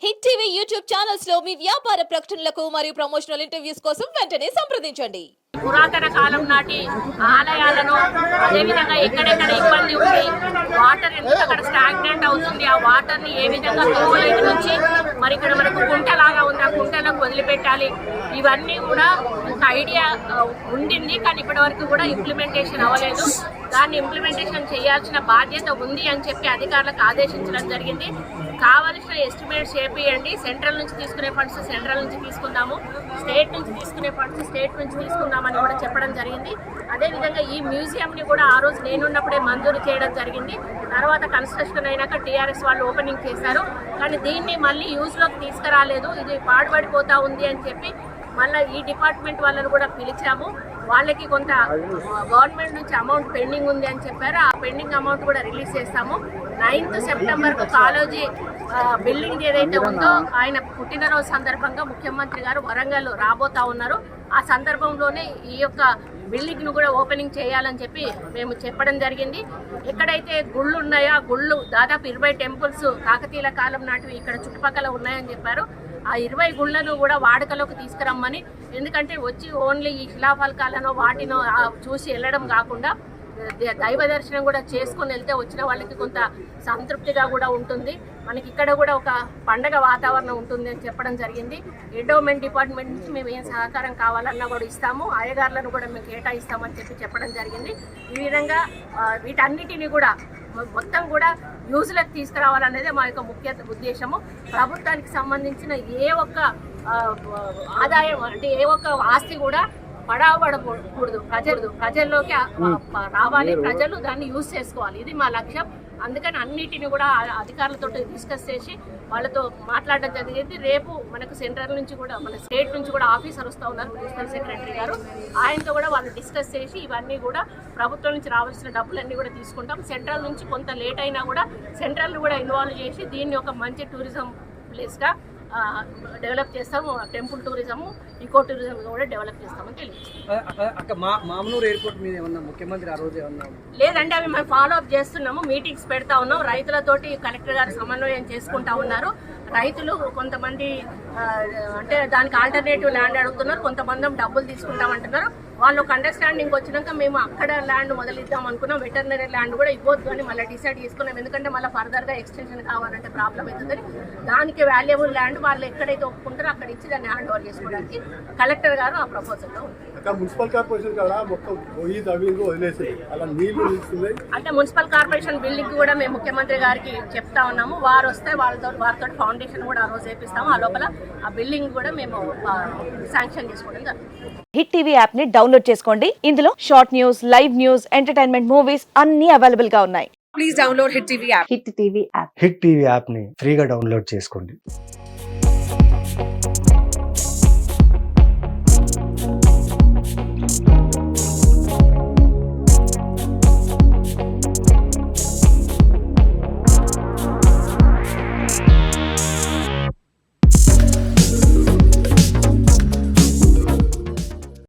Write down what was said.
Hit TV YouTube channels లో మీ వ్యాపార ప్రకటనలకు మరియు ప్రమోషనల్ ఇంటర్వ్యూస్ కోసం వెంటనే సంప్రదించండి. పురాతన కాలం నాటి ఆలయాలను అదేవిధంగా ఎక్కడెక్కడ ఇబ్బంది ఉంది, వాటర్ ఎంత అక్కడ స్టాగ్నెంట్ అవుతుంది, ఆ వాటర్ని ఏ విధంగా తోలేటి నుంచి మరి ఇక్కడ మనకు కుంటలాగా ఉంది, ఆ కుంటలకు వదిలిపెట్టాలి, ఇవన్నీ కూడా ఒక ఐడియా ఉండింది. కానీ ఇప్పటి వరకు కూడా ఇంప్లిమెంటేషన్ అవ్వలేదు. దాన్ని ఇంప్లిమెంటేషన్ చేయాల్సిన బాధ్యత ఉంది అని చెప్పి అధికారులకు ఆదేశించడం జరిగింది. కావలసిన ఎస్టిమేట్స్ చేపియండి, సెంట్రల్ నుంచి తీసుకునే ఫండ్స్ సెంట్రల్ నుంచి తీసుకుందాము, స్టేట్ నుంచి తీసుకునే ఫండ్స్ స్టేట్ నుంచి తీసుకుందామని కూడా చెప్పడం జరిగింది. అదేవిధంగా ఈ మ్యూజియంని కూడా ఆ రోజు నేనున్నప్పుడే మంజూరు చేయడం జరిగింది. తర్వాత కన్స్ట్రక్షన్ అయినాక టీఆర్ఎస్ వాళ్ళు ఓపెనింగ్ చేశారు. కానీ దీన్ని మళ్ళీ యూజ్లోకి తీసుకురాలేదు, ఇది పాడుపడిపోతూ ఉంది అని చెప్పి మళ్ళీ ఈ డిపార్ట్మెంట్ వాళ్ళని కూడా పిలిచాము. వాళ్ళకి కొంత గవర్నమెంట్ నుంచి అమౌంట్ పెండింగ్ ఉంది అని చెప్పారు. ఆ పెండింగ్ అమౌంట్ కూడా రిలీజ్ చేస్తాము. 9th సెప్టెంబర్కు కాలేజీ బిల్డింగ్ ఏదైతే ఉందో ఆయన పుట్టినరోజు సందర్భంగా ముఖ్యమంత్రి గారు వరంగల్ రాబోతా ఉన్నారు. ఆ సందర్భంలోనే ఈ యొక్క బిల్డింగ్ను కూడా ఓపెనింగ్ చేయాలని చెప్పి మేము చెప్పడం జరిగింది. ఎక్కడైతే గుళ్ళు ఉన్నాయో ఆ గుళ్ళు దాదాపు 20 టెంపుల్స్ కాకతీయుల కాలం నాటివి ఇక్కడ చుట్టుపక్కల ఉన్నాయని చెప్పారు. ఆ 20 గుళ్ళను కూడా వాడుకలోకి తీసుకురమ్మని, ఎందుకంటే వచ్చి ఓన్లీ ఈ శిలాఫలకాలను వాటినో చూసి వెళ్ళడం కాకుండా దైవ దర్శనం కూడా చేసుకొని వెళ్తే వచ్చిన వాళ్ళకి కొంత సంతృప్తిగా కూడా ఉంటుంది. మనకి ఇక్కడ కూడా ఒక పండగ వాతావరణం ఉంటుంది అని చెప్పడం జరిగింది. ఎండోమెంట్ డిపార్ట్మెంట్ నుంచి మేము ఏం సహకారం కావాలన్నా కూడా ఇస్తాము, అయ్యగారులను కూడా మేము కేటాయిస్తామని చెప్పడం జరిగింది. ఈ విధంగా వీటన్నిటిని కూడా మొత్తం కూడా యూజ్లకు తీసుకురావాలనేదే మా యొక్క ముఖ్య ఉద్దేశము. ప్రభుత్వానికి సంబంధించిన ఏ ఒక్క ఆదాయం అంటే ఏ ఒక్క ఆస్తి కూడా పడవబడకూడదు, ప్రజల్లోకి రావాలి, ప్రజలు దాన్ని యూజ్ చేసుకోవాలి, ఇది మా లక్ష్యం. అందుకని అన్నిటిని కూడా అధికారులతో డిస్కస్ చేసి వాళ్ళతో మాట్లాడడం జరిగింది. రేపు మనకు సెంట్రల్ నుంచి కూడా మన స్టేట్ నుంచి కూడా ఆఫీసర్ వస్తూ ఉన్నారు, ప్రిన్సిపల్ సెక్రటరీ గారు, ఆయనతో కూడా వాళ్ళు డిస్కస్ చేసి ఇవన్నీ కూడా ప్రభుత్వం నుంచి రావాల్సిన డబ్బులన్నీ కూడా తీసుకుంటాం. సెంట్రల్ నుంచి కొంత లేట్ అయినా కూడా సెంట్రల్ కూడా ఇన్వాల్వ్ చేసి దీన్ని ఒక మంచి టూరిజం ప్లేస్గా డెవలప్ చేస్తాము. టెంపుల్ టూరిజము, ఈకో టూరిజం కూడా డెవలప్ చేస్తామని తెలియదు. మామనూరు ఎయిర్పోర్ట్ మీద ఏమన్నా ముఖ్యమంత్రి ఆ రోజు ఏమన్నా లేదంటే అవి మేము ఫాలో అప్ చేస్తున్నాము, మీటింగ్స్ పెడతా ఉన్నాం. రైతులతోటి కలెక్టర్ గారు సమన్వయం చేసుకుంటా ఉన్నారు. రైతులు కొంతమంది అంటే దానికి ఆల్టర్నేటివ్ ల్యాండ్ అడుగుతున్నారు, కొంతమంది డబ్బులు తీసుకుంటామంటున్నారు. వాళ్ళు ఒక అండర్స్టాండింగ్ వచ్చినాక మేము అక్కడ ల్యాండ్ మొదలిద్దాం అనుకున్నాం. వెటర్నరీ ల్యాండ్ కూడా ఇవ్వద్దు అని మళ్ళీ డిసైడ్ చేసుకున్నాం, ఎందుకంటే మళ్ళీ ఫర్దర్గా ఎక్స్టెన్షన్ కావాలంటే ప్రాబ్లం అవుతుందని. దానికి వాల్యుబుల్ ల్యాండ్ వాళ్ళు ఎక్కడైతే ఒప్పుకుంటారో అక్కడ ఇచ్చి దాన్ని హ్యాండ్ ఓవర్ చేసుకోవడానికి కలెక్టర్ గారు ఆ ప్రపోజల్లో ఉంది. మున్సిపల్ కార్పొరేషన్ అంటే మున్సిపల్ కార్పొరేషన్ బిల్డింగ్ కూడా మేము ముఖ్యమంత్రి గారికి చెప్తా ఉన్నాము. వారు వస్తే వారితో ఫౌండేషన్ కూడా ఆ రోజు వేపిస్తాము. ఆ లోపల ఆ బిల్డింగ్ కూడా మేము శాంక్షన్ చేసుకోవడం జరుగుతుంది. హిట్ టీవీ యాప్ ని డౌన్లోడ్ చేసుకోండి. ఇందులో short news, live news, entertainment movies అన్ని అవైలబుల్ గా ఉన్నాయి. Please download Hit TV app. Hit TV app. Hit TV app ని ఫ్రీగా డౌన్లోడ్ చేసుకోండి.